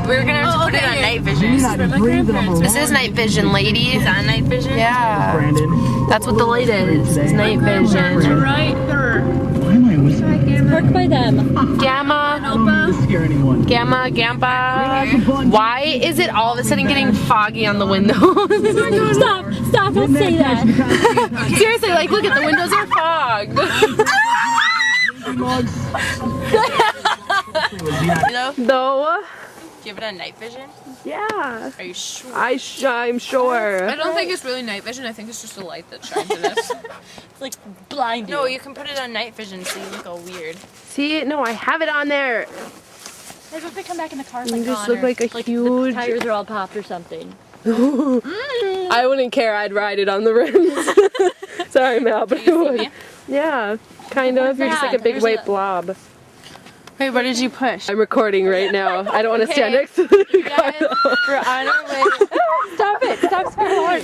We're gonna have to put it on night vision. This is night vision, lady. Is that night vision? Yeah. Brandon. That's what the light is. It's night vision. Right there. Why am I whistling? Park by them. Gamma. To scare anyone. Gamma. Why is it all of a sudden getting foggy on the windows? Stop, don't say that. Seriously, like look at the windows are fogged. Though. Do you have it on night vision? Yeah. Are you sure? I'm sure. I don't think it's really night vision. I think it's just a light that shines in us. It's like blind. No, you can put it on night vision so you look all weird. See, no, I have it on there. Maybe if they come back in the car, it's You like just gone, look like a the huge. tires are all popped or something. I wouldn't care. I'd ride it on the rims. Sorry, Mal, but I would. Yeah, kind of. You're just like a big white blob. Wait, what did you push? I'm recording right now. I don't want to stand next to the car. We're on our way. Stop it! Stop so hard.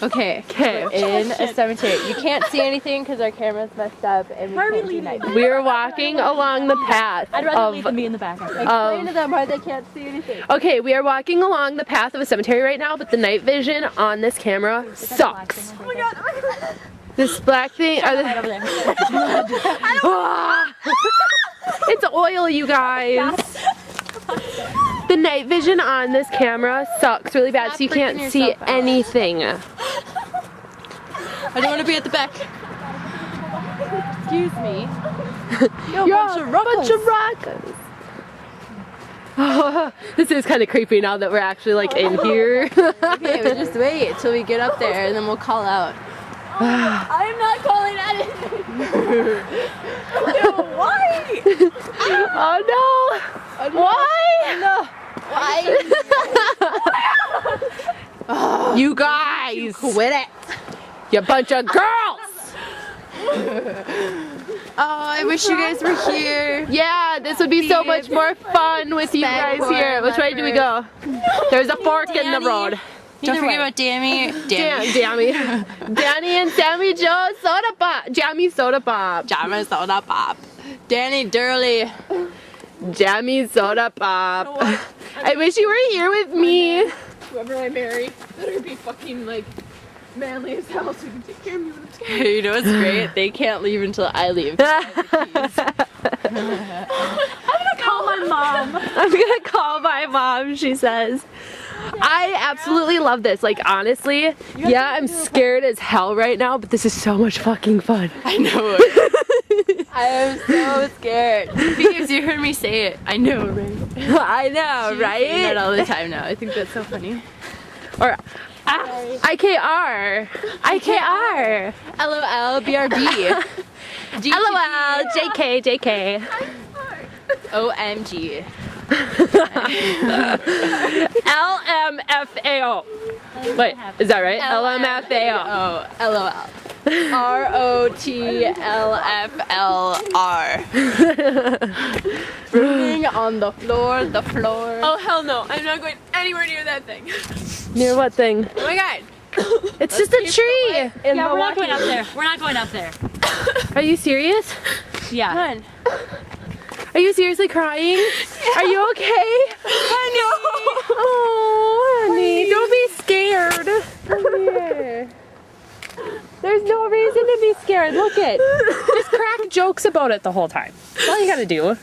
Okay. Okay. In a cemetery. You can't see anything because our camera's messed up and we can't see night vision. We're walking along the path I'd rather of. leave than be in the back. Explain to them why they can't see anything. Okay, we are walking along the path of a cemetery right now, but the night vision on this camera sucks. Oh my god. This black thing. Are Right over there. Ah! It's oil, you guys. The night vision on this camera sucks really bad, so you can't see anything. I don't want to be at the back. Excuse me. You're a bunch of rockers. Oh, this is kind of creepy now that we're actually like in here. Okay, we just wait till we get up there and then we'll call out. I'm not calling at it. No, why? Oh no! Why? No. Why? You guys! Quit it. You bunch of girls! Oh, I wish you guys were here. Yeah, this would be so much more fun with you guys here. Which way do we go? There's a fork in the road. Don't forget about Danny. Danny and Sammy Joe Soda Pop. Jammy Soda Pop. Jammy Soda Pop. Danny Durley. Jammy Soda Pop. I wish you were here with me. Whoever I marry, better be fucking like manly as hell so you can take care of me when I'm scared. You know what's great? They can't leave until I leave. I'm gonna call my mom. I'm gonna call my mom, she says. I absolutely love this. Like, honestly, yeah, I'm scared as hell right now, but this is so much fucking fun. I know. I am so scared. Because you heard me say it. I know, right? I know, She's right? saying that all the time now. I think that's so funny. Or, IKR. IKR. LOL, BRB. LOL, JK, JK. OMG. LMFAO. Wait, is that right? LMFAO. Oh, LOL. ROTLFLR. Rolling on the floor, Oh, hell no. I'm not going anywhere near that thing. Near what thing? Oh my god. It's just a tree. Yeah, we're not going up there. We're not going up there. Are you serious? Yeah. Come on. Are you seriously crying? Are you okay? Honey. Oh, honey, don't be scared. Come here. There's no reason to be scared. Look it. Just crack jokes about it the whole time. That's all you gotta do.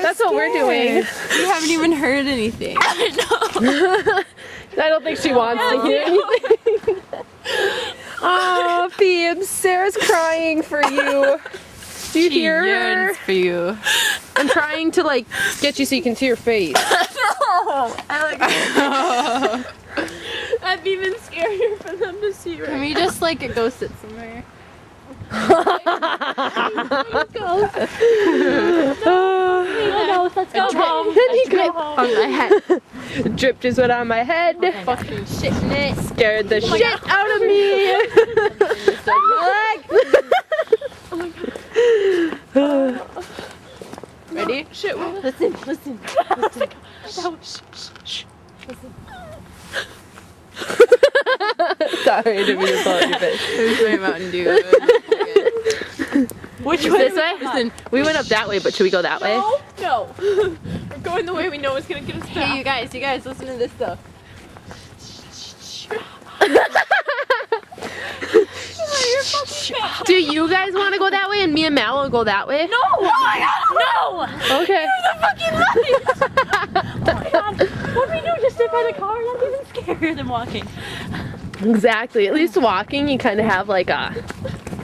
That's what we're doing. You haven't even heard anything. I don't think she wants to hear anything. Oh, Phoebe, Sarah's crying for you. Do you hear her? Yearns for you. I'm trying to like get you so you can see her face. I've even scarier for them to see Can we just like go sit somewhere? Let's go home. On my head. Drip just went on my head. Fucking shit in it. Scared the shit out of me. Ready? Shit. Listen. Sorry, I didn't mean to pull your face. Here's my Mountain Dew. Which way? This way? Listen, we went up that way, but should we go that way? No. going the way we know is gonna get us down. Hey, you guys, listen to this though. Do you guys want to go that way and me and Mal will go that way? No! Oh my god, no! Okay. Oh my god. What do we do? Just sit by the car? That's even scarier than walking. Exactly. At least walking, you kind of have like a. I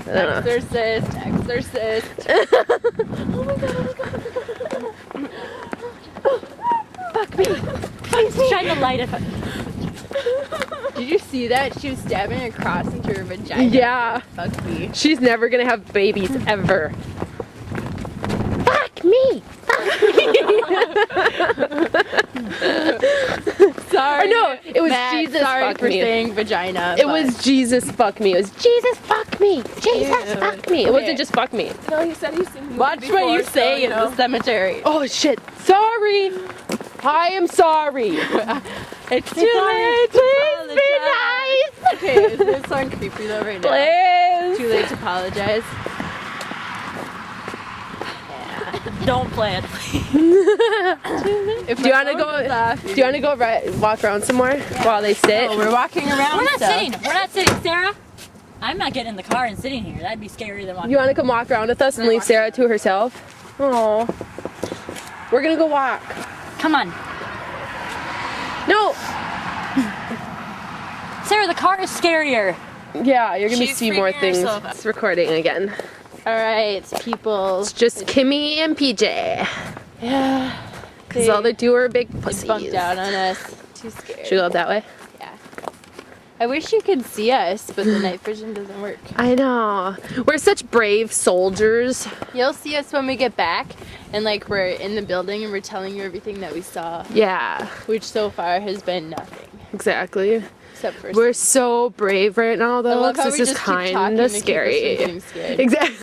don't know. Exorcist. Oh my god, Fuck me. Please shine the light. Did you see that? She was stabbing across into her vagina. Yeah. Fuck me. She's never gonna have babies ever. Fuck me. Sorry. Or no, it was Matt, Jesus sorry fuck for me. saying vagina. It was Jesus fuck me. It was Jesus fuck me. Jesus Ew. fuck me. It wasn't just fuck me. No, he said he's seen Watch what you say in the cemetery. Oh shit. Sorry. I am sorry. It's too late. Please be nice. Okay, is this song creepy though right now? Please. Too late to apologize. Don't play it. If Do you want to go? Do you want to go walk around some more while they sit? Oh, we're walking around. We're not stuff. sitting. We're not sitting, Sarah. I'm not getting in the car and sitting here. That'd be scarier than walking. You want to come walk around with us and leave Sarah to herself? Oh. We're gonna go walk. Come on. No. Sarah, the car is scarier. Yeah, you're gonna She's see more freaking things. herself out. It's recording again. All right, people. It's just Kimmy and PJ. Yeah. Cause all they do are big They pussies. bumped out on us. Too scared. Should we go up that way? Yeah. I wish you could see us, but the night vision doesn't work. I know. We're such brave soldiers. You'll see us when we get back, and like we're in the building and we're telling you everything that we saw, Yeah, which so far has been nothing exactly. except for. We're so brave right now, I though. love how This we is just keep talking kind to of keep us from scary. getting scared. Exactly.